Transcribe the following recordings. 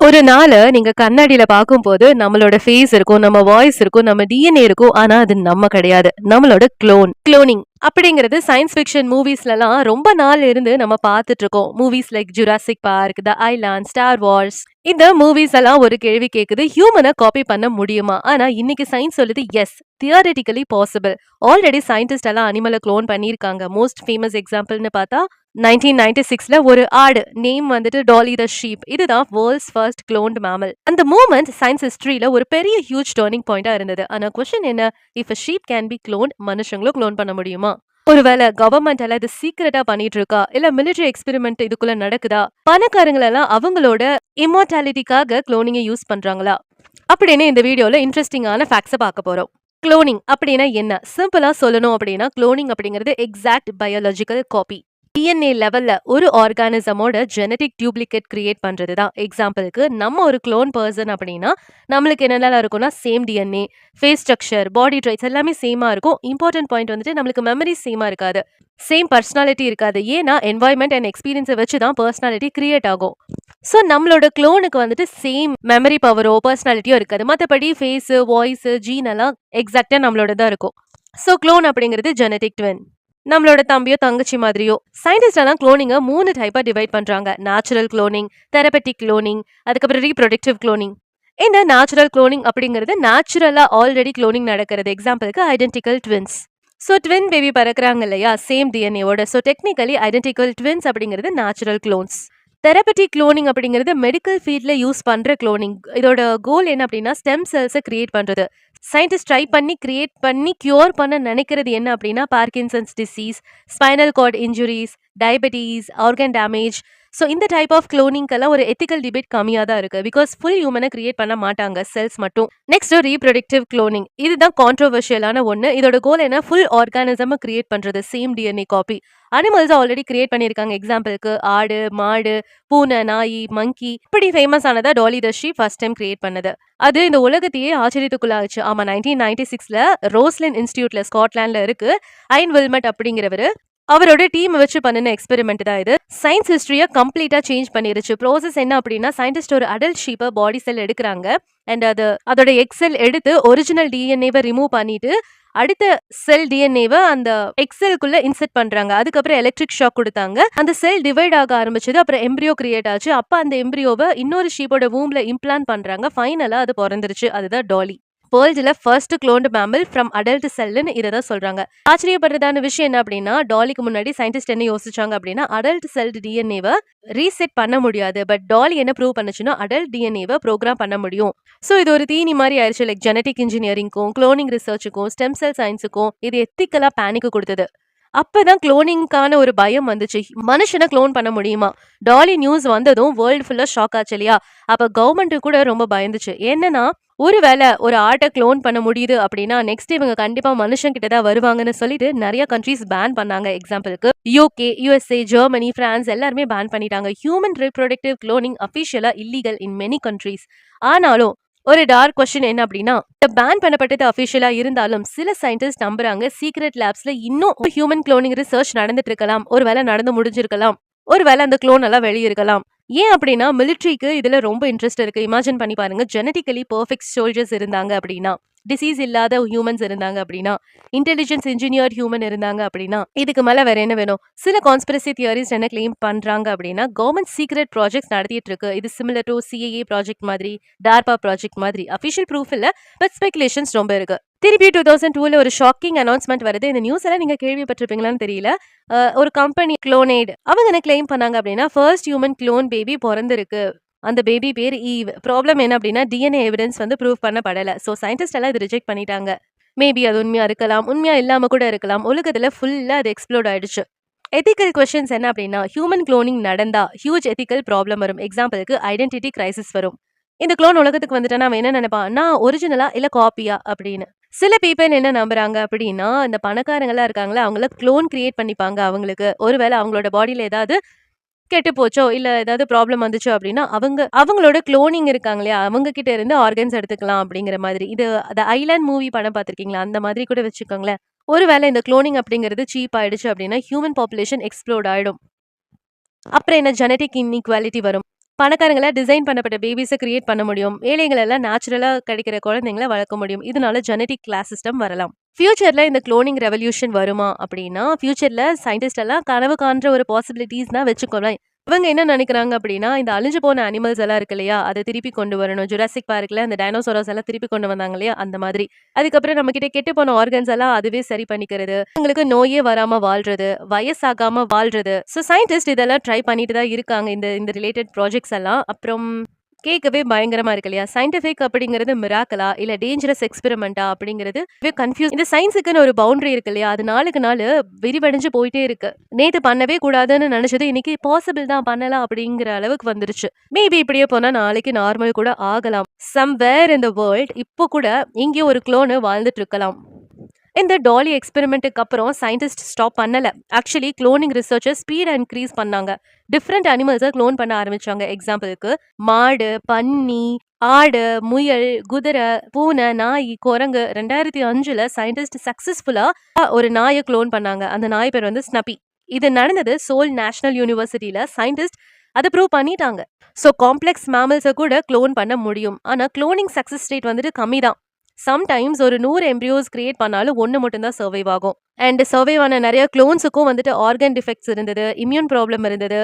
ஒரு நாள நீங்க கண்ணாடியில பார்க்கும்போது, நம்மளோட ஃபேஸ் இருக்கும், நம்ம வாய்ஸ் இருக்கும், நம்ம டிஎன்ஏ இருக்கும். ஆனா, அது நம்ம கிடையாது. நம்மளோட குளோனிங் அப்படிங்கிறது சயன்ஸ் ஃபிக்ஷன் மூவிஸ்லலாம் ரொம்ப நாள் இருந்து நம்ம பார்த்துட்டு இருக்கோம். மூவிஸ் லைக் ஜுராசிக் பார்க், த ஐலாண்ட், ஸ்டார் வார்ஸ். இந்த மூவிஸ் எல்லாம் ஒரு கேள்வி கேக்குது. ஹியூமன காப்பி பண்ண முடியுமா? ஆனா, இன்னைக்கு சயின்ஸ் சொல்லுது yes. Theoretically possible. Already scientist எல்லாம் அனிமல குளோன் பண்ணியிருக்காங்க. மோஸ்ட் ஃபேமஸ் எக்ஸாம்பிள்னு பார்த்தா 1996ல ஒரு ஆடு நேம் வந்துட்டு டாலி த ஷீப். இதுதான் வேர்ல்ட்ஸ் ஃபர்ஸ்ட் க்ளோன்ட் மேமல். அந்த மூமெண்ட் சயின்ஸ் ஹிஸ்டரியில ஒரு பெரிய ஹியூஜ் டர்னிங் பாயிண்டா இருந்தது. ஆனா கொஸ்டின் என்ன, if a sheep can be cloned, மனுஷங்களும் க்ளோன் பண்ண முடியுமா? ஒருவேளை கவர்மெண்ட் எல்லாம் இது சீக்கிரட்டா பண்ணிட்டு இருக்கா, இல்ல மிலிட்டரி எக்ஸ்பெரிமெண்ட் இதுக்குள்ள நடக்குதா, பணக்காரங்க எல்லாம் அவங்களோட இம்மோர்டாலிட்டிக்காக குளோனிங்கை யூஸ் பண்றாங்களா அப்படின்னு இந்த வீடியோல இன்ட்ரெஸ்டிங்கான ஃபேக்ட்ஸை பார்க்க போறோம். குளோனிங் அப்படின்னா என்ன? சிம்பிளா சொல்லணும் அப்படின்னா, குளோனிங் அப்படிங்கிறது எக்ஸாக்ட் பயாலஜிக்கல் காப்பி. டிஎன்ஏ லெவல்ல ஒரு ஆர்கானிசமோட ஜெனடிக் டியூப்ளிகேட் கிரியேட் பண்றது தான். எக்ஸாம்பிளுக்கு நம்ம ஒரு க்ளோன் பர்சன் அப்படின்னா நம்மளுக்கு என்னெல்லாம் இருக்கும்னா சேம் டிஎன்ஏ, ஃபேஸ் ஸ்ட்ரக்சர், பாடி ட்ரைட்ஸ் எல்லாமே சேமா இருக்கும். இம்பார்ட்டன்ட் பாயிண்ட் வந்துட்டு நம்மளுக்கு மெமரி சேமா இருக்காது, சேம் பர்சனாலிட்டி இருக்காது. ஏன்னா என்வாயன்மெண்ட் அண்ட் எக்ஸ்பீரியன்ஸை வச்சு தான் பர்சனாலிட்டி கிரியேட் ஆகும். ஸோ நம்மளோட க்ளோனுக்கு வந்துட்டு சேம் மெமரி பவரோ பர்சனாலிட்டியோ இருக்காது. மற்றபடி ஃபேஸ், வாய்ஸ், ஜீன் எல்லாம் எக்ஸாக்டா நம்மளோட தான் இருக்கும். ஸோ க்ளோன் அப்படிங்கிறது ஜெனடிக் ட்வின், நம்மளோட தம்பியோ தங்கச்சி மாதிரியோ. சயின்டிஸ்ட் எல்லாம் குளோனிங்க 3 டைப்பா டிவைட் பண்றாங்க. நேச்சுரல் குளோனிங், தெரபெட்டிக் குளோனிங், அதுக்கப்புறம் ரீப்ரொடக்டிவ் குளோனிங். இந்த நேச்சுரல் குளோனிங் அப்படிங்கிறது நேச்சுரலா ஆல்ரெடி குளோனிங் நடக்கிறது. எக்ஸாம்பிளுக்கு identical twins. So twin baby பறக்குறாங்க இல்லையா, சேம் டிஎன்ஏவோட. ஸோ டெக்னிக்கலி ஐடென்டிக்கல் ட்வின்ஸ் அப்படிங்கிறது நேச்சுரல் குளோன்ஸ். தெரபெட்டிக் குளோனிங் அப்படிங்கிறது மெடிக்கல் ஃபீல்ட்ல யூஸ் பண்ற குளோனிங். இதோட கோல் என்ன அப்படின்னா ஸ்டெம் செல்ஸை கிரியேட் பண்றது. சயின்டிஸ்ட் ட்ரை பண்ணி கிரியேட் பண்ணி கியூர் பண்ண நினைக்கிறது என்ன அப்படின்னா Parkinson's disease, spinal cord injuries, diabetes, organ damage. So இந்த டைப் ஆஃப் குளோனிங்கெல்லாம் ஒரு எத்திக்கல் டிபேட் கம்மியாக தான் இருக்கு. பிகாஸ் ஃபுல் ஹியூமனை கிரியேட் பண்ண மாட்டாங்க, செல்ஸ் மட்டும். Next reproductive cloning. இதுதான் கான்ட்ரோவர்ஷியலான ஒன்று. இதோட கோல் என்ன, ஃபுல் ஆர்கானிசம் கிரியேட் பண்றது, same DNA copy. Animals already create பண்ணியிருக்காங்க. எக்ஸாம்பிளுக்கு ஆடு, மாடு, பூனை, நாய், மங்கி. இப்படி ஃபேமஸ் ஆனதா Dolly the sheep first time create பண்ணது. அது இந்த உலகத்தையே ஆச்சரியத்துக்குள்ளாச்சு. ஆமா, 1996ல ரோஸ்லின் இன்ஸ்டியூட்ல ஸ்காட்லாண்ட்ல இருக்கு. ஐன் வில்மட் அப்படிங்கிறவரு அவரோட டீம் வச்சு பண்ணின எக்ஸ்பெரிமெண்ட் தான் இது. சயின்ஸ் ஹிஸ்டரியை கம்ப்ளீட்டா சேஞ்ச் பண்ணிருச்சு. ப்ராசஸ் என்ன அப்படின்னா, சயின்டிஸ்ட் ஒரு அடல்ட் ஷீப்பை பாடி செல் எடுக்கிறாங்க. அண்ட் அதோட எக்ஸெல் எடுத்து ஒரிஜினல் டிஎன்ஏவை ரிமூவ் பண்ணிட்டு அடுத்த செல் டிஎன்ஏவை அந்த எக்ஸெல்குள்ள இன்செர்ட் பண்றாங்க. அதுக்கப்புறம் எலக்ட்ரிக் ஷாக் கொடுத்தாங்க. அந்த செல் டிவைட் ஆக ஆரம்பிச்சது. அப்புறம் எம்பிரியோ கிரியேட் ஆச்சு. அப்ப அந்த எம்பிரியோவை இன்னொரு ஷீப்போட வூம்ல இம்ப்ளான்ட் பண்றாங்க. ஃபைனலா அது பிறந்துருச்சு. அதுதான் டாலி. வேர்ல்டுல first cloned mammal from adult செல்லுன்னு இதை தான் சொல்றாங்க. ஆச்சரியப்படுறதான விஷயம் என்ன அப்படின்னா, டாலிக்கு முன்னாடி சயின்டிஸ்ட் என்ன யோசிச்சாங்க அப்படின்னா, அடல்ட் செல் டிஎன்ஏவை ரீசெட் பண்ண முடியாது. பட் டாலி என்ன ப்ரூவ் பண்ணுச்சுன்னா, அடல்ட் டிஎன்ஏவை ப்ரோக்ராம் பண்ண முடியும். ஸோ இது ஒரு தீனி மாதிரி ஆயிடுச்சு. லைக் ஜெனடிக் இன்ஜினியரிங்க்கும் குளோனிங் ரிசர்ச்சுக்கும் ஸ்டெம் செல் சயின்ஸுக்கும் இது எத்திக்கலா பேனிக்கு கொடுத்தது. அப்பதான் குளோனிங்கான ஒரு பயம் வந்துச்சு. மனுஷனை குளோன் பண்ண முடியுமா? டாலி நியூஸ் வந்ததும் வேர்ல்டு ஃபுல்லா ஷாக் ஆச்சு இல்லையா? அப்ப கவர்மெண்ட் கூட ரொம்ப பயந்துச்சு. என்னன்னா, ஒருவேளை ஒரு ஆட்டை க்ளோன் பண்ண முடியுது அப்படின்னா நெக்ஸ்ட் இவங்க கண்டிப்பா மனுஷன் கிட்ட தான் வருவாங்கன்னு சொல்லிட்டு நிறைய கண்ட்ரீஸ் பேன் பண்ணாங்க. எக்ஸாம்பிளுக்கு யூகே, யுஎஸ்ஏ, ஜெர்மனி, பிரான்ஸ் எல்லாருமே பேன் பண்ணிட்டாங்க. ஹியூமன் ரீப்ரொடக்டிவ் க்ளோனிங் அபிஷியலா இல்லீகல் இன் மெனி கண்ட்ரீஸ். ஆனாலும் ஒரு டார்க் கொஸ்டின் என்ன அப்படின்னா, பேன் பண்ணப்பட்டது அபிஷியலா இருந்தாலும் சில சயின்டிஸ்ட் நம்புறாங்க சீக்ரெட் லேப்ஸ்ல இன்னும் ஹியூமன் க்ளோனிங் ரிசர்ச் நடந்துட்டு இருக்கலாம். ஒருவேளை நடந்து முடிஞ்சிருக்கலாம். ஒருவேளை அந்த க்ளோன் எல்லாம் வெளியிருக்கலாம். ஏன் அப்படின்னா மிலிட்ரிக்கு இதுல ரொம்ப இன்ட்ரெஸ்ட் இருக்கு. இமேஜின் பண்ணி பாருங்க, ஜெனடிக்கலி பெர்ஃபெக்ட் சோல்ஜர்ஸ் இருந்தாங்க அப்படின்னா, டிசீஸ் இல்லாத ஹியூமன்ஸ் இருந்தாங்க அப்படின்னா, இன்டெலிஜென்ஸ் இன்ஜினியர் ஹியூமன் இருந்தாங்க அப்படின்னா, இதுக்கு மேல வேற என்ன வேணும்? சில கான்ஸ்பிரசி தியரிஸ் என்ன கிளைம் பண்றாங்க அப்படின்னா, கவர்மெண்ட் சீக்ரெட் ப்ராஜெக்ட்ஸ் நடத்திட்டு இருக்கு. இது சிமிலர் டு சிஏஏ ப்ராஜெக்ட் மாதிரி, டார்பா ப்ராஜெக்ட் மாதிரி. அபிஷியல் ப்ரூஃப் இல்ல, பட் ஸ்பெகுலேஷன்ஸ் ரொம்ப இருக்கு. திருப்பி 2002ல ஒரு ஷாக்கிங் அனௌன்ஸ்மெண்ட் வருது. இந்த நியூஸ் எல்லாம் நீங்க கேள்விப்பட்டிருப்பீங்களான்னு தெரியல. ஒரு கம்பெனி க்ளோனேட் அவங்க என்ன கிளைம் பண்ணாங்க அப்படின்னா, ஃபர்ஸ்ட் ஹியூமன் க்ளோன் பேபி பிறந்திருக்கு. அந்த பேபி பேர் ஈவ். ப்ராப்ளம் என்ன அப்படின்னா, டிஎன்ஏ எவிடன்ஸ் வந்து ப்ரூவ் பண்ணப்படல. ஸோ சயின்டிஸ்ட் எல்லாம் இது ரிஜெக்ட் பண்ணிட்டாங்க. மேபி அது உண்மையா இருக்கலாம், உண்மையா இல்லாம கூட இருக்கலாம். உலகத்துல ஃபுல்லா அது எக்ஸ்ப்ளோர்ட் ஆயிடுச்சு. எத்திக்கல் கொஸ்டின்ஸ் என்ன அப்படின்னா, ஹியூமன் க்ளோனிங் நடந்தா ஹியூஜ் எத்திக்கல் ப்ராப்ளம் வரும். எக்ஸாம்பிளுக்கு ஐடென்டிட்டி கிரைசிஸ் வரும். இந்த க்ளோன் உலகத்துக்கு வந்துட்டா அவன் என்ன நினைப்பான், நான் ஒரிஜினலா இல்ல காப்பியா அப்படின்னு. சில பீப்பிள் என்ன நம்புறாங்க அப்படின்னா, இந்த பணக்காரங்களா இருக்காங்களா அவங்கள க்ளோன் கிரியேட் பண்ணிப்பாங்க. அவங்களுக்கு ஒருவேளை அவங்களோட பாடியில ஏதாவது கெட்டு போச்சோ இல்ல ஏதாவது ப்ராப்ளம் வந்துச்சோ அப்படின்னா அவங்களோட க்ளோனிங் இருக்காங்க இல்லையா, அவங்க கிட்ட இருந்து ஆர்கன்ஸ் எடுத்துக்கலாம் அப்படிங்கிற மாதிரி. இது அந்த ஐலாண்ட் மூவி படம் பார்த்திருக்கீங்களா, அந்த மாதிரி கூட வச்சுக்கோங்களேன். ஒருவேளை இந்த க்ளோனிங் அப்படிங்கிறது சீப் ஆயிடுச்சு அப்படின்னா ஹியூமன் பாப்புலேஷன் எக்ஸ்ப்ளோர்ட் ஆயிடும். அப்புறம் என்ன, ஜெனடிக் இன்இக்வாலிட்டி வரும். பணக்காரங்கள டிசைன் பண்ணப்பட்ட பேபிஸ கிரியேட் பண்ண முடியும். ஏழைகள் எல்லாம் நேச்சுரலா கிடைக்கிற குழந்தைங்கள வளர்க்க முடியும். இதனால ஜெனடிக் கிளாஸ் சிஸ்டம் வரலாம். ஃபியூச்சர்ல இந்த குளோனிங் ரெவல்யூஷன் வருமா அப்படின்னா, ஃபியூச்சர்ல சயின்டிஸ்ட் எல்லாம் கனவு காண்ற ஒரு பாசிபிலிட்டீஸ்னா வச்சுக்கோங்களேன். இவங்க என்ன நினைக்கிறாங்க அப்படின்னா, இந்த அழிஞ்சு போன அனிமல்ஸ் எல்லாம் இருக்கு இல்லையா? அத திருப்பி கொண்டு வரணும். ஜுராசிக் பார்க்ல அந்த டைனோசாரஸ் எல்லாம் திருப்பி கொண்டு வந்தாங்க இல்லையா? அந்த மாதிரி. அதுக்கப்புறம் நம்மகிட்ட கெட்டு போன ஆர்கன்ஸ் எல்லாம் அதுவே சரி பண்ணிக்கிறது. உங்களுக்கு நோயே வராம வாழ்றது, வயசாகாம வாழ்றது. ஸோ சயின்டிஸ்ட் இதெல்லாம் ட்ரை பண்ணிட்டு தான் இருக்காங்க. இந்த இந்த ரிலேட்டட் ப்ராஜெக்ட்ஸ் எல்லாம். அப்புறம் கேட்கவே பயங்கரமா இருக்கு இல்லையா? சயின்டிஃபிக் அப்படிங்கிறது மிராக்கலா? இல்ல டேஞ்சரஸ் எக்ஸ்பெரிமெண்ட்டா? அப்படிங்கிறது கன்ஃப்யூஸ். இந்த சயின்ஸுக்குன்னு ஒரு பவுண்டரி இருக்கு இல்லையா? அது நாளுக்கு நாள் விரிவடைஞ்சு போயிட்டே இருக்கு. நேத்து பண்ணவே கூடாதுன்னு நினைச்சது இன்னைக்கு பாசிபிள் தான் பண்ணலாம் அப்படிங்கிற அளவுக்கு வந்துருச்சு. மேபி இப்படியே போனா நாளைக்கு நார்மல் கூட ஆகலாம். சம்வேர் இன் த வேர்ல்ட் இப்போ கூட இங்கே ஒரு குளோனு வாழ்ந்துட்டு இருக்கலாம். இந்த டாலி எக்ஸ்பெரிமெண்ட்டுக்கு அப்புறம் சயின்டிஸ்ட் ஸ்டாப் பண்ணல. ஆக்சுவலி குளோனிங் ரிசர்ச்சை ஸ்பீட் இன்க்ரீஸ் பண்ணாங்க. டிஃப்ரெண்ட் அனிமல்ஸை க்ளோன் பண்ண ஆரம்பிச்சாங்க. எக்ஸாம்பிளுக்கு மாடு, பன்னி, ஆடு, முயல், குதிரை, பூனை, நாய், குரங்கு. 2005ல சயின்டிஸ்ட் சக்சஸ்ஃபுல்லா ஒரு நாயை க்ளோன் பண்ணாங்க. அந்த நாய் பேர் வந்து ஸ்னப்பி. இது நடந்தது சோல் நேஷனல் யூனிவர்சிட்டியில. சயின்டிஸ்ட் அதை ப்ரூவ் பண்ணிட்டாங்க. ஸோ காம்ப்ளெக்ஸ் மேமல்ஸை கூட க்ளோன் பண்ண முடியும். ஆனால் க்ளோனிங் சக்சஸ் ரேட் வந்துட்டு கம்மி தான். சம்டைம்ஸ் ஒரு 100 எம்ப்ரியோஸ் கிரியேட் பண்ணாலும் 1 மட்டும் தான் சர்வைவ் ஆகும். அண்ட் சர்வைவ் ஆன நிறைய க்ளோன்ஸுக்கும் வந்துட்டு ஆர்கன் டிஃபெக்ட்ஸ் இருந்தது, இம்யூன் ப்ராப்ளம் இருந்தது,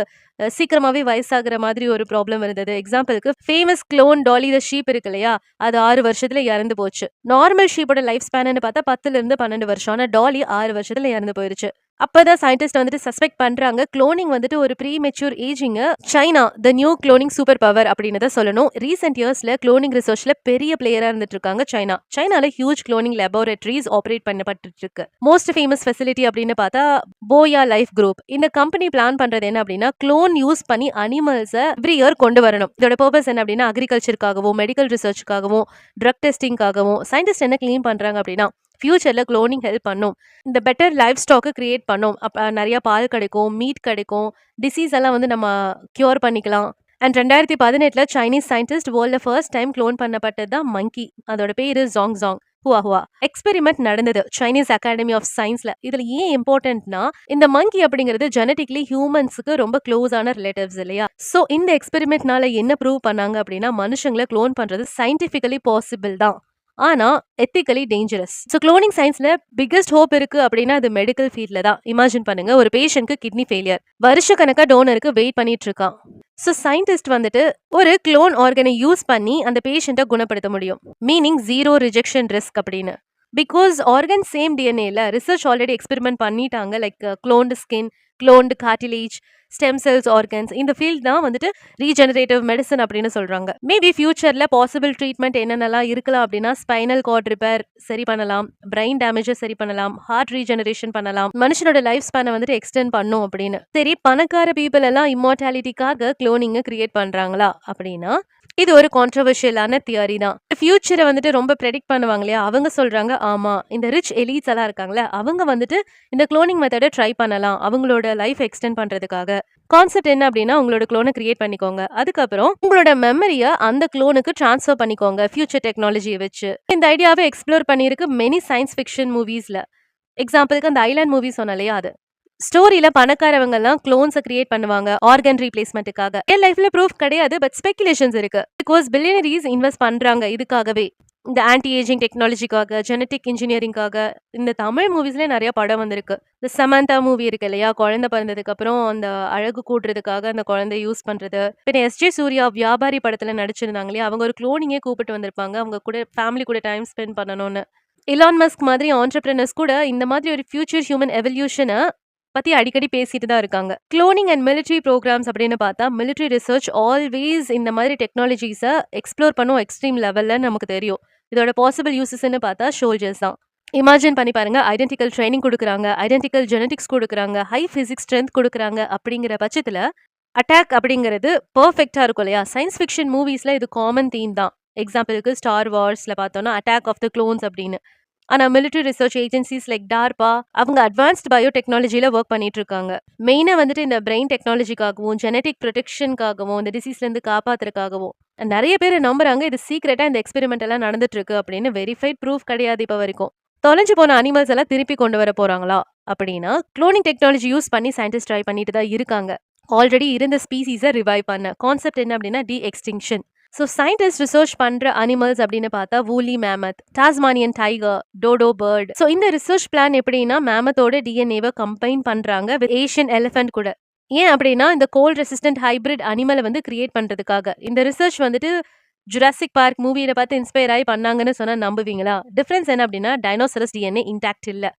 சீக்கிரமாவே வயசாகிற மாதிரி ஒரு ப்ராப்ளம் இருந்தது. எக்ஸாம்பிளுக்கு famous clone Dolly the sheep இருக்கு இல்லையா? அது 6 வருஷத்துல இறந்து போச்சு. நார்மல் ஷீப்போட லைஃப் ஸ்பேன்னு பார்த்தா 10ல இருந்து 12 வருஷம். ஆனால் டாலி 6 வருஷத்துல இறந்து போயிருச்சு. அப்பதான் சயின்டிஸ்ட் வந்துட்டு சஸ்பெக்ட் பண்றாங்க க்ளோனிங் வந்துட்டு ஒரு premature ageing. China the new cloning superpower அப்படின்னு தான் சொல்லணும். ரீசெண்ட் இயர்ஸ்ல க்ளோனிங் ரிசர்ச்ல பெரிய பிளேயரா இருந்துட்டு இருக்காங்க சைனா. சைனால ஹியூஜ் க்ளோனிங் லெபார்டரிஸ் ஆப்ரேட் பண்ணப்பட்டு இருக்கு. மோஸ்ட் ஃபேமஸ் ஃபெசிலிட்டி அப்படின்னு பார்த்தா போயா லைஃப் குரூப். இந்த கம்பெனி பிளான் பண்றது என்ன அப்படின்னா, க்ளோன் யூஸ் பண்ணி அனிமல்ஸை எவ்ரி இயர் கொண்டு வரணும். இதோட பர்பஸ் என்ன அப்படின்னா, அக்ரிகல்ச்சருக்காகவும், மெடிக்கல் ரிசர்ச்சுக்காகவும், ட்ரக் டெஸ்டிங்காகவும். சயின்டிஸ்ட் என்ன கிளீன் பண்றாங்க அப்படின்னா, ஃபியூச்சர்ல க்ளோனிங் ஹெல்ப் பண்ணும். இந்த பெட்டர் லைஃப் ஸ்டாக்கு கிரியேட் பண்ணும். நிறைய பால் கிடைக்கும், மீட் கிடைக்கும், டிசீஸ் எல்லாம் வந்து நம்ம கியூர் பண்ணிக்கலாம். அண்ட் 2018ல சைனீஸ் சயின்டிஸ்ட் வேர்ல்ட்ல ஃபர்ஸ்ட் டைம் க்ளோன் பண்ணப்பட்டது தான் மங்கி. அதோட பேரு Zhong Zhong Hua Hua. Experiment நடந்தது சைனீஸ் அகாடமி ஆஃப் சயின்ஸ்ல. இதுல ஏன் இம்பார்ட்டன்ட்னா, இந்த மங்கி அப்படிங்கிறது ஜெனட்டிக்லி ஹியூமன்ஸுக்கு ரொம்ப க்ளோஸான ரிலேட்டிவ்ஸ் இல்லையா? ஸோ இந்த எக்ஸ்பெரிமெண்ட்னால என்ன ப்ரூவ் பண்ணாங்க அப்படின்னா, மனுஷங்களை க்ளோன் பண்றது சயின்டிஃபிக்கலி பாசிபிள் தான், ஆனா எத்திக்கலி டேஞ்சரஸ். ஸோ க்ளோனிங் சயின்ஸ்ல பிக்கஸ்ட் ஹோப் இருக்கு அப்படின்னா அது மெடிக்கல் ஃபீல்ட்ல தான். இமேஜின் பண்ணுங்க, ஒரு பேஷண்ட்க்கு கிட்னி ஃபெயிலியர், வருஷக்கணக்கா டோனருக்கு வெயிட் பண்ணிட்டு இருக்கான். ஸோ சயின்டிஸ்ட் வந்துட்டு ஒரு க்ளோன் ஆர்கனை யூஸ் பண்ணி அந்த பேஷண்ட்டை குணப்படுத்த முடியும். மீனிங் ஜீரோ ரிஜெக்ஷன் ரிஸ்க் அப்படின்னு. பிகாஸ் ஆர்கன் சேம் டிஎன்ஏல ரிசர்ச் ஆல்ரெடி எக்ஸ்பெரிமெண்ட் பண்ணிட்டாங்க. Like cloned skin, cloned cartilage, stem cells organs. இந்த ஃபீல்ட் தான் வந்துட்டு ரீஜெனரேட்டிவ் மெடிசன் அப்படின்னு சொல்றாங்க. மேபி ஃபியூச்சர்ல பாசிபிள் ட்ரீட்மெண்ட் என்னென்னலாம் இருக்கலாம் அப்படின்னா, ஸ்பைனல் கார்ட் ரிப்பேர் சரி பண்ணலாம், பிரெயின் டேமேஜை சரி பண்ணலாம், ஹார்ட் ரீஜெனரேஷன் பண்ணலாம், மனுஷனோட லைஃப் ஸ்பேனை வந்துட்டு எக்ஸ்டெண்ட் பண்ணும் அப்படின்னு. சரி, பணக்கார பீப்புள் எல்லாம் இம்மார்டாலிட்டிக்காக க்ளோனிங்கை கிரியேட் பண்றாங்களா அப்படின்னா, இது ஒரு கான்ட்ரவர்ஷியலான தியரி தான். ஃபியூச்சரை வந்துட்டு ரொம்ப ப்ரெடிக்ட் பண்ணுவாங்க இல்லையா? அவங்க சொல்றாங்க, ஆமா இந்த ரிச் எலீட்ஸ் எல்லாம் இருக்காங்களே, அவங்க வந்துட்டு இந்த க்ளோனிங் மெத்தடை ட்ரை பண்ணலாம் அவங்களோட லைஃப் எக்ஸ்டெண்ட் பண்றதுக்காக. கான்செப்ட் என்ன அப்படின்னா, உங்களோட க்ளோனை கிரியேட் பண்ணிக்கோங்க, அதுக்கப்புறம் உங்களோட மெமரியை அந்த க்ளோனுக்கு டிரான்ஸ்ஃபர் பண்ணிக்கோங்க ஃபியூச்சர் டெக்னாலஜியை வச்சு. இந்த ஐடியாவை எக்ஸ்ப்ளோர் பண்ணியிருக்கு மெனி சயின்ஸ் ஃபிக்ஷன் மூவிஸ்ல. எக்ஸாம்பிளுக்கு அந்த ஐலாண்ட் மூவி சொன்ன இல்லையா, அது ஸ்டோரியில பணக்காரவங்க எல்லாம் க்ளோன்ஸை கிரியேட் பண்ணுவாங்க ஆர்கன் ரீப்ளேஸ்மெண்ட்டுக்காக. ரியல் லைஃப்ல ப்ரூஃப் கிடையாது, பட் ஸ்பெகுலேஷன்ஸ் இருக்கு. பிகாஸ் பில்லியனரிஸ் இன்வெஸ்ட் பண்றாங்க இதுக்காகவே, இந்த ஆன்டி ஏஜிங் டெக்னாலஜிக்காக, ஜெனட்டிக் இன்ஜினியரிங்காக. இந்த தமிழ் மூவிஸ்ல நிறைய படம் வந்திருக்கு. இந்த சமந்தா மூவி இருக்கு இல்லையா, குழந்தை பிறந்ததுக்கு அப்புறம் அந்த அழகு கூட்டுறதுக்காக அந்த குழந்தை யூஸ் பண்றது. பின்ன எஸ்ஜே சூர்யா வியாபாரி படத்துல நடிச்சிருந்தாங்க இல்லையா, அவங்க ஒரு க்ளோனிங்கே கூப்பிட்டு வந்திருப்பாங்க அவங்க கூட ஃபேமிலி கூட டைம் ஸ்பெண்ட் பண்ணணும்னு. இலான் மஸ்க் மாதிரி ஆண்டர்பிரினர்ஸ் கூட இந்த மாதிரி ஒரு ஃபியூச்சர் ஹியூமன் எவல்யூஷனை பத்தி அடிக்கடி பேசிட்டு தான் இருக்காங்க. க்ளோனிங் அண்ட் மிலிட்ரி ப்ரோக்ராம்ஸ் அப்படின்னு பார்த்தா, மிலிட்ரி ரிசர்ச் ஆல்வேஸ் இந்த மாதிரி டெக்னாலஜிஸை எக்ஸ்ப்ளோர் பண்ணும் எக்ஸ்ட்ரீம் லெவல்ல நமக்கு தெரியும். இதோட பாசிபிள் யூசஸ்ன்னு பார்த்தா ஷோல்ஜர்ஸ் தான். இமேஜின் பண்ணி பாருங்க, ஐடென்டிக்கல் ட்ரைனிங் கொடுக்குறாங்க, ஐடென்டிக்கல் ஜெனடிக்ஸ் கொடுக்குறாங்க, ஹை ஃபிசிக்ஸ் ஸ்ட்ரென்த் கொடுக்குறாங்க. அப்படிங்கிற பட்சத்தில் அட்டாக் அப்படிங்கிறது பர்ஃபெக்டாக இருக்கும் இல்லையா? சயின்ஸ் ஃபிக்ஷன் மூவிஸில் இது காமன் தீம் தான். எக்ஸாம்பிளுக்கு ஸ்டார் வார்ஸில் பார்த்தோன்னா அட்டாக் ஆஃப் த க்ளோன்ஸ் அப்படின்னு. ஆனால் மிலிட்ரி ரிசர்ச் ஏஜென்சிஸ் லைக் டார்பா அவங்க அட்வான்ஸ்ட் பயோடெக்னாலஜியில் ஒர்க் பண்ணிட்டு இருக்காங்க. மெயினாக வந்துட்டு இந்த பிரெயின் டெக்னாலஜிக்காகவும், ஜெனட்டிக் ப்ரொடெக்ஷனுக்காகவும், இந்த டிசீஸ்லேருந்து காப்பாற்றுறதுக்காகவும். நிறைய பேர் நம்புறாங்க இது சீக்ரெட்டாக இந்த எக்ஸ்பெரிமெண்ட் எல்லாம் நடந்துட்டு இருக்கு அப்படின்னு. வெரிஃபைட் ப்ரூஃப் கிடையாது இப்போ வரைக்கும். தொலைஞ்சு போன அனிமல்ஸ் எல்லாம் திருப்பி கொண்டு வர போறாங்களா அப்படின்னா, க்ளோனிங் டெக்னாலஜி யூஸ் பண்ணி சயின்டிஸ்ட் ட்ரை பண்ணிட்டு தான் இருக்காங்க. ஆல்ரெடி இருந்த ஸ்பீசிஸை ரிவைவ் பண்ண. கான்செப்ட் என்ன அப்படின்னா de-extinction. So scientist research பண்ற அனிமல்ஸ் அப்படின்னு பார்த்தா woolly mammoth, Tasmanian tiger, dodo bird. So இந்த ரிசர்ச் பிளான் எப்படின்னா மேமத்தோட டிஎன்ஏவை கம்பைன் பண்றாங்க வித் ஏஷியன் எலிஃபென்ட் கூட. ஏன் அப்படின்னா இந்த கோல்ட் ரெசிஸ்டன்ட் ஹைபிரிட் அனிமலை வந்து கிரியேட் பண்றதுக்காக. இந்த ரிசர்ச் வந்துட்டு ஜுராசிக் பார்க் மூவியில பார்த்து இன்ஸ்பயர் ஆகி பண்ணாங்கன்னு சொன்னா நம்புவீங்களா? டிஃபரன்ஸ் என்ன அப்படின்னா டைனோசரஸ் டிஎன்ஏ இன்டாக்ட் இல்ல.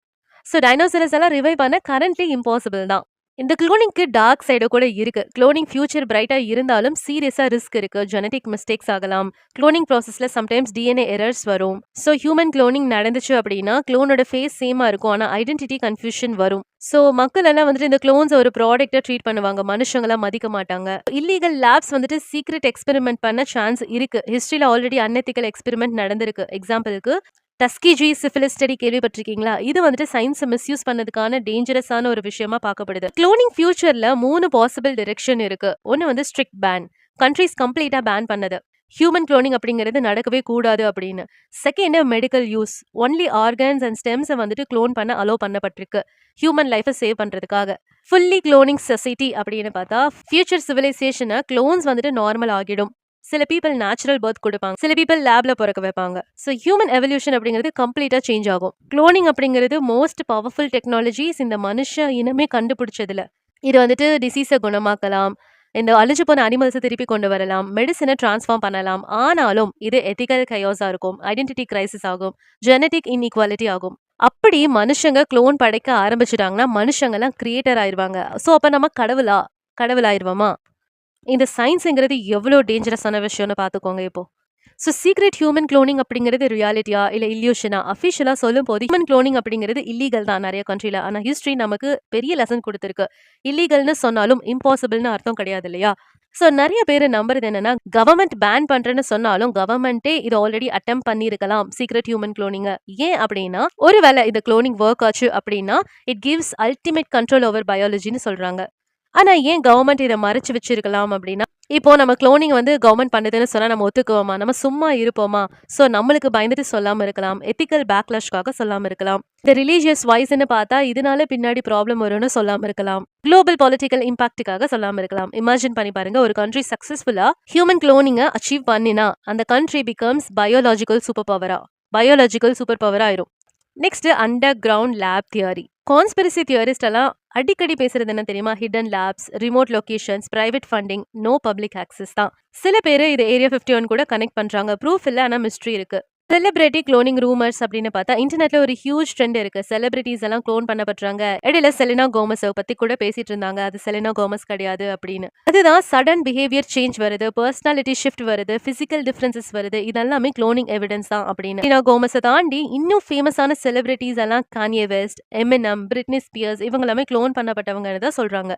ஸோ டைனோசரஸ் எல்லாம் ரிவைவ் பண்ண கரண்ட்லி இம்பாசிபிள் தான். இந்த குளோனிங்க்கு டார்க் சைடு கூட இருக்கு. குளோனிங் ஃபியூச்சர் பிரைட்டா இருந்தாலும் சீரியஸா ரிஸ்க் இருக்கு. ஜெனடிக் மிஸ்டேக்ஸ் ஆகலாம். குளோனிங் ப்ராசஸ்ல சம்டைம்ஸ் டிஎன்ஏ எரர்ஸ் வரும். ஸோ ஹியூமன் குளோனிங் நடந்துச்சு அப்படின்னா குளோனோட ஃபேஸ் சேமா இருக்கும், ஆனா ஐடென்டிட்டி கன்ஃபியூஷன் வரும். ஸோ மக்கள் எல்லாம் வந்துட்டு இந்த குளோன்ஸ் ஒரு ப்ராடக்டா ட்ரீட் பண்ணுவாங்க, மனுஷங்களாம் மதிக்க மாட்டாங்க. இல்லீகல் லேப்ஸ் வந்துட்டு சீக்ரெட் எக்ஸ்பெரிமெண்ட் பண்ண சான்ஸ் இருக்கு. ஹிஸ்டரியில ஆல்ரெடி அன்எத்திக்கல் எக்ஸ்பெரிமெண்ட் நடந்திருக்கு. எக்ஸாம்பிளுக்கு டஸ்கிஜி சிஃபிலிஸ் ஸ்டடி கேள்விப்பட்டிருக்கீங்களா? இது வந்துட்டு சயின்ஸை மிஸ்யூஸ் பண்ணதுக்கான டேஞ்சரஸான ஒரு விஷயமா பார்க்கப்படுது. குளோனிங் ஃபியூச்சர்ல 3 பாசிபிள் டிரெக்ஷன் இருக்கு. ஒன்னு வந்து strict ban, countries completely ban பண்ணது. ஹியூமன் குளோனிங் அப்படிங்கிறது நடக்கவே கூடாது அப்படின்னு. Second medical use, only organs and ஸ்டெம்ஸை வந்துட்டு க்ளோன் பண்ண அலோ பண்ணப்பட்டிருக்கு ஹியூமன் லைஃபை சேவ் பண்றதுக்காக. ஃபுல்லி குளோனிங் சொசைட்டி அப்படின்னு பார்த்தா ஃபியூச்சர் சிவிலைசேஷனை க்ளோன்ஸ் வந்துட்டு நார்மல் ஆகிடும். சில பீப்பிள் நேச்சுரல் பர்த் கொடுப்பாங்க, சில பீப்பிள் லேப்ல பிறக்க வைப்பாங்க. ஸோ ஹியூமன் எவல்யூஷன் அப்படிங்கிறது கம்ப்ளீட்டா சேஞ்ச் ஆகும். குளோனிங் அப்படிங்கிறது மோஸ்ட் பவர்ஃபுல் டெக்னாலஜிஸ் இந்த மனுஷ இனமே கண்டுபிடிச்சதுல. இது வந்துட்டு டிசீஸை குணமாக்கலாம், இந்த அழிஞ்சு போன அனிமல்ஸை திருப்பி கொண்டு வரலாம், மெடிசனை டிரான்ஸ்ஃபார்ம் பண்ணலாம். ஆனாலும் இது எத்திக்கல் கயோஸா இருக்கும், ஐடென்டிட்டி கிரைசிஸ் ஆகும், ஜெனடிக் இன்இக்வாலிட்டி ஆகும். அப்படி மனுஷங்க க்ளோன் படைக்க ஆரம்பிச்சிட்டாங்கன்னா மனுஷங்கெல்லாம் கிரியேட்டர் ஆயிருவாங்க. ஸோ அப்ப நம்ம கடவுளாயிருவோமா? இந்த சயின்ஸுங்கிறது எவ்வளோ டேஞ்சரஸான விஷயம்னு பார்த்துக்கோங்க இப்போ. ஸோ சீக்ரெட் ஹியூமன் குளோனிங் அப்படிங்கிறது ரியாலிட்டியா இல்லை இல்யூஷனா? அஃபிஷியலாக சொல்லும் போது ஹியூமன் குளோனிங் அப்படிங்கிறது இல்லீகல் தான் நிறைய கண்ட்ரியில். ஆனால் ஹிஸ்ட்ரி நமக்கு பெரிய லெசன் கொடுத்துருக்கு. இல்லீகல்னு சொன்னாலும் இம்பாசிபிள்னு அர்த்தம் கிடையாது இல்லையா? ஸோ நிறைய பேர் நம்புறது என்னன்னா கவர்மெண்ட் பேன் பண்றேன்னு சொன்னாலும் கவர்மெண்ட்டே இது ஆல்ரெடி அட்டம் பண்ணியிருக்கலாம் சீக்ரெட் ஹியூமன் குளோனிங்க. ஏன் அப்படின்னா ஒருவேளை இந்த குளோனிங் ஒர்க் ஆச்சு அப்படின்னா it gives ultimate control over பயாலஜின்னு சொல்றாங்க. ஆனா ஏன் கவர்மெண்ட் இதை மறைச்சு வச்சிருக்கலாம் அப்படின்னா இப்போ நம்ம குளோனிங் வந்து கவர்மெண்ட் பண்ணுதுன்னு சொன்னா நம்ம ஒத்துக்குவோமா? நம்ம சும்மா இருப்போமா? ஸோ நம்மளுக்கு பயந்துட்டு சொல்லாம இருக்கலாம், எத்திக்கல் பேக்லாஷ்காக சொல்லாம இருக்கலாம், இந்த ரிலீஜியஸ் வைஸ்ன்னு பார்த்தா இதனால பின்னாடி ப்ராப்ளம் வரும்னு சொல்லாம இருக்கலாம், குளோபல் பொலிட்டிக்கல் இம்பாக்டுக்காக சொல்லாம இருக்கலாம். இமேஜின் பண்ணி பாருங்க, ஒரு கண்ட்ரி சக்சஸ்ஃபுல்லா ஹியூமன் குளோனிங்கை அச்சீவ் பண்ணினா அந்த கண்ட்ரி பிகம்ஸ் பயாலஜிக்கல் சூப்பர் பவரா ஆயிரும். Next underground lab theory. Conspiracy theorist எல்லாம் அடிக்கடி பேசுறது என்ன தெரியுமா? Hidden labs, remote locations, private funding, no public access தான். சில பேர் இது ஏரியா 51 கூட கனெக்ட் பண்றாங்க. ப்ரூஃப் இல்லை, ஆனால் மிஸ்ட்ரி இருக்கு. செலிபிரிட்டி குளோனிங் ரூமர்ஸ் அப்படின்னு பார்த்தா இன்டர்நெட்ல ஒரு ஹியூஜ் ட்ரெண்ட் இருக்கு. செலிபிரிட்டிஸ் எல்லாம் க்ளோன் பண்ணப்படுறாங்க. இடையில செலினா கோமஸ் பத்தி கூட பேசிட்டு இருந்தாங்க, அது செலினா கோமஸ் கிடையாது அப்படின்னு. அதுதான் சடன் பிஹேவியர் சேஞ்ச் வருது, பர்சனாலிட்டி ஷிஃப்ட் வருது, பிசிக்கல் டிஃபரன்சஸ் வருது, இதெல்லாமே குளோனிங் எவிடன்ஸ் தான் அப்படின்னு. செலினா கோமஸை தாண்டி இன்னும் ஃபேமஸான செலிபிரிட்டிஸ் எல்லாம் Kanye west, Eminem, Britney Spears இவங்க எல்லாமே க்ளோன் பண்ணப்பட்டவங்கன்னு தான் சொல்றாங்க.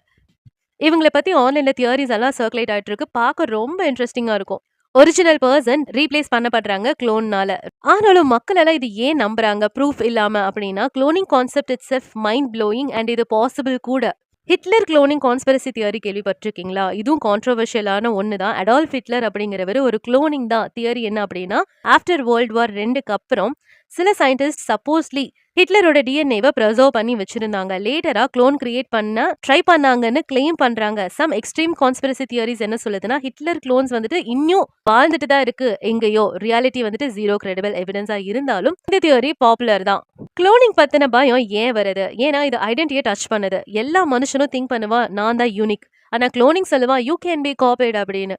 இவங்களை பத்தி ஆன்லைன்ல தியரிஸ் எல்லாம் சர்க்குலேட் ஆயிட்டு இருக்கு. பார்க்க ரொம்ப இன்ட்ரெஸ்டிங்கா இருக்கும். ஒரிஜினல் பர்சன் ரீப்ளேஸ் பண்ணப்படுறாங்க க்ளோன்னால. ஆனாலும் மக்கள் எல்லாம் இது ஏன் நம்புறாங்க ப்ரூஃப் இல்லாம அப்படின்னா cloning concept itself mind blowing and இது பாசிபிள் கூட. ஹிட்லர் குளோனிங் கான்ஸ்பிரசி தியரி கேள்விப்பட்டிருக்கீங்களா? இதுவும் கான்ட்ரோவர்ஷியலான ஒன்று தான். அடால்ஃப் ஹிட்லர் அப்படிங்கிறவர் ஒரு குளோனிங் தான். தியரி என்ன அப்படின்னா ஆஃப்டர் வேர்ல்ட் வார் 2க்கு அப்புறம் சில சயின்டிஸ்ட் சப்போஸ்லி ஹிட்லரோட டிஎன்ஏவை ப்ரிசர்வ் பண்ணி வச்சிருந்தாங்க. லேட்டரா க்ளோன் கிரியேட் பண்ண ட்ரை பண்ணாங்கன்னு கிளைம் பண்றாங்க. சம் எக்ஸ்ட்ரீம் கான்ஸ்பிரசி தியரிஸ் என்ன சொல்லுதுன்னா ஹிட்லர் க்ளோன்ஸ் வந்துட்டு இன்னும் வாழ்ந்துட்டு தான் இருக்கு எங்கேயோ, ரியாலிட்டி வந்துட்டு ஜீரோ கிரெடிபிள் எவிடன்ஸா இருந்தாலும் இந்த தியரி பாப்புலர் தான். குளோனிங் பத்தின பயம் ஏன் வருது? ஏன்னா இது ஐடென்டிட்டியை டச் பண்ணுது. எல்லா மனுஷனும் திங்க் பண்ணுவா நான் தான் யூனிக், ஆனா குளோனிங் சொல்லுவா யூ கேன் பி காப்பீட் அப்படின்னு.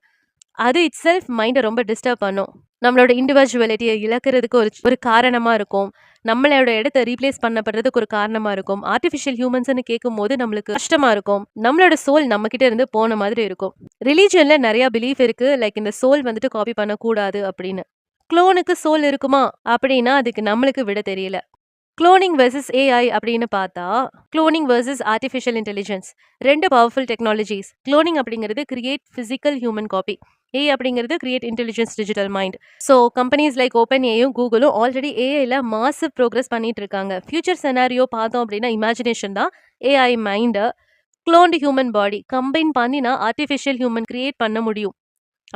அது இட் செல்ஃப் மைண்டை ரொம்ப டிஸ்டர்ப் பண்ணும். நம்மளோட இண்டிவிஜுவலிட்டியை இழக்கிறதுக்கு ஒரு காரணமா இருக்கும். நம்மளோட இடத்த ரீப்ளேஸ் பண்ணப்படுறதுக்கு ஒரு காரணமா இருக்கும். ஆர்டிஃபிஷியல் ஹியூமன்ஸ்னு கேட்கும் போது நம்மளுக்கு கஷ்டமா இருக்கும். நம்மளோட சோல் நம்ம கிட்ட இருந்து போன மாதிரி இருக்கும். ரிலீஜன்ல நிறைய பிலீஃப் இருக்கு, லைக் இந்த சோல் வந்துட்டு காப்பி பண்ணக்கூடாது அப்படின்னு. குளோனுக்கு சோல் இருக்குமா அப்படின்னா அதுக்கு நம்மளுக்கு விட தெரியல. குளோனிங் வெர்சஸ் ஏஐ அப்படின்னு பார்த்தா cloning versus artificial intelligence 2 powerful technologies. Cloning அப்படிங்கிறது create physical human copy, AI அப்படிங்கிறது create intelligence digital mind. So companies like open ஏயும் கூகுளும் ஆல்ரெடி ஏஐல மாசிவ் ப்ரோக்ரஸ் பண்ணிட்டு இருக்காங்க. ஃபியூச்சர் செனாரியோ பார்த்தோம் அப்படின்னா இமேஜினேஷன் தான் ஏஐ மைண்டை க்ளோன்டு ஹியூமன் பாடி கம்பைன் பண்ணினா ஆர்டிஃபிஷியல் ஹியூமன் கிரியேட் பண்ண முடியும்.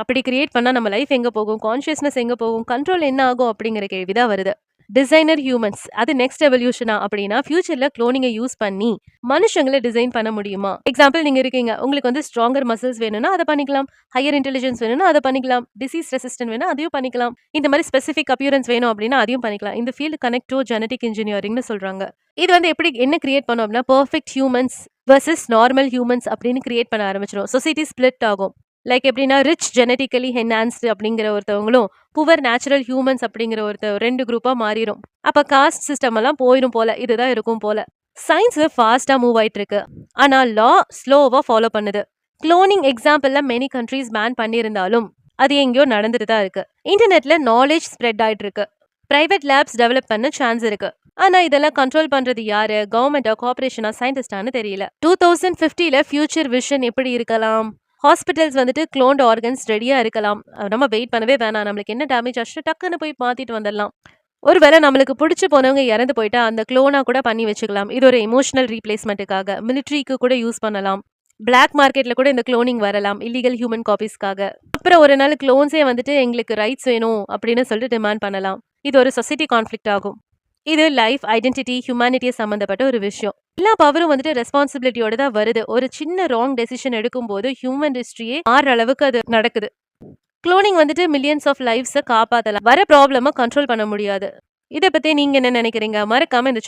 அப்படி கிரியேட் பண்ணால் நம்ம லைஃப் எங்கே போகும், கான்ஷியஸ்னஸ் எங்கே போகும், கண்ட்ரோல் என்ன ஆகும் அப்படிங்கிற கேள்விதான் வருது. டிசைனர் ஹியூமன்ஸ் அது நெக்ஸ்ட் எவல்யூஷனா அப்படின்னா ஃபியூச்சர்ல குளோனிங்கை யூஸ் பண்ணி மனுஷங்களை டிசைன் பண்ண முடியுமா? எக்ஸாம்பிள் நீங்க இருக்கீங்க, உங்களுக்கு வந்து ஸ்ட்ராங்கர் மசில்ஸ் வேணும்னா அதை பண்ணிக்கலாம், ஹையர் இன்டெலிஜென்ஸ் வேணும்னா அதை பண்ணிக்கலாம், டிசீஸ் ரெசிஸ்டன்ட் வேணும் அதையும் பண்ணிக்கலாம், இந்த மாதிரி ஸ்பெசிஃபிக் அப்பியரன்ஸ் வேணும் அப்படின்னா அதையும் பண்ணிக்கலாம். இந்த ஃபீல்டு கனெக்ட் டு ஜெனடிக் இன்ஜினியரிங்னு சொல்றாங்க. இது வந்து எப்படி என்ன கிரியேட் பண்ணும் அப்படின்னா perfect humans versus normal humans அப்படின்னு கிரியேட் பண்ண ஆரம்பிச்சிடும். சொசைட்டி ஸ்பிளிட் ஆகும். லைக் எப்படின்னா ரிச் ஜெனட்டிக்கலி என்ஹான்ஸ்டு அப்படிங்கிற ஒருத்தவங்களும் புவர் நேச்சுரல் ஹியூமன்ஸ் அப்படிங்கிற ஒருத்தர் 2 குரூப்பா மாறிடும். அப்ப காஸ்ட் சிஸ்டம் எல்லாம் போயிடும் போல, இதுதான் இருக்கும் போல. சயின்ஸ் ஃபாஸ்டா மூவ் ஆயிட்டு இருக்கு, ஆனா லா ஸ்லோவா ஃபாலோ பண்ணுது. குளோனிங் எக்ஸாம்பிள்ல மெனி கண்ட்ரீஸ் பேன் பண்ணியிருந்தாலும் அது எங்கேயோ நடந்துட்டு தான் இருக்கு. இன்டர்நெட்ல நாலேஜ் ஸ்ப்ரெட் ஆயிட்டு இருக்கு, பிரைவேட் லேப்ஸ் டெவலப் பண்ண சான்ஸ் இருக்கு. ஆனா இதெல்லாம் கண்ட்ரோல் பண்றது யாரு? கவர்மெண்டா, கார்பரேஷனா, சயின்டிஸ்டான்னு தெரியல. 2050ல ஃபியூச்சர் விஷன் எப்படி இருக்கலாம்? ஹாஸ்பிட்டல்ஸ் வந்துட்டு க்ளோன்ட் ஆர்கன்ஸ் ரெடியா இருக்கலாம். நம்ம வெயிட் பண்ணவே வேணாம், நம்மளுக்கு என்ன டேமேஜ் ஆச்சு டக்குன்னு போய் மாத்திட்டு வந்துடலாம். ஒருவேளை நம்மளுக்கு பிடிச்சி போனவங்க இறந்து போயிட்டா அந்த க்ளோனா கூட பண்ணி வச்சுக்கலாம். இது ஒரு எமோஷனல் ரீப்ளேஸ்மெண்ட்டுக்காக, மிலிட்ரிக்கு கூட யூஸ் பண்ணலாம். பிளாக் மார்க்கெட்ல கூட இந்த க்ளோனிங் வரலாம், இல்லீகல் ஹியூமன் காப்பீஸ்க்காக. அப்புறம் ஒரு நாள் க்ளோன்ஸே வந்துட்டு எங்களுக்கு ரைட்ஸ் வேணும் அப்படின்னு சொல்லிட்டு டிமாண்ட் பண்ணலாம். இது ஒரு சொசைட்டி கான்ஃப்ளிக்ட் ஆகும். இது லைஃப், ஐடென்டிட்டி, ஹியூமனிட்டியை சம்மந்தப்பட்ட ஒரு விஷயம். எல்லா பவரும் வந்துட்டு ரெஸ்பான்சிபிலிட்டியோட தான் வருது. ஒரு சின்ன ராங் டெசிஷன் எடுக்கும்போது ஹியூமன் ஹிஸ்டரியே ஆற அளவுக்கு அது நடக்குது. குளோனிங் வந்துட்டு மில்லியன்ஸ் ஆஃப் லைஃப்ஸை காப்பாற்றலாம், வர ப்ராப்ளமை கண்ட்ரோல் பண்ண முடியாது. இதை பத்தி நீங்க என்ன நினைக்கிறீங்க? மறக்காம இந்த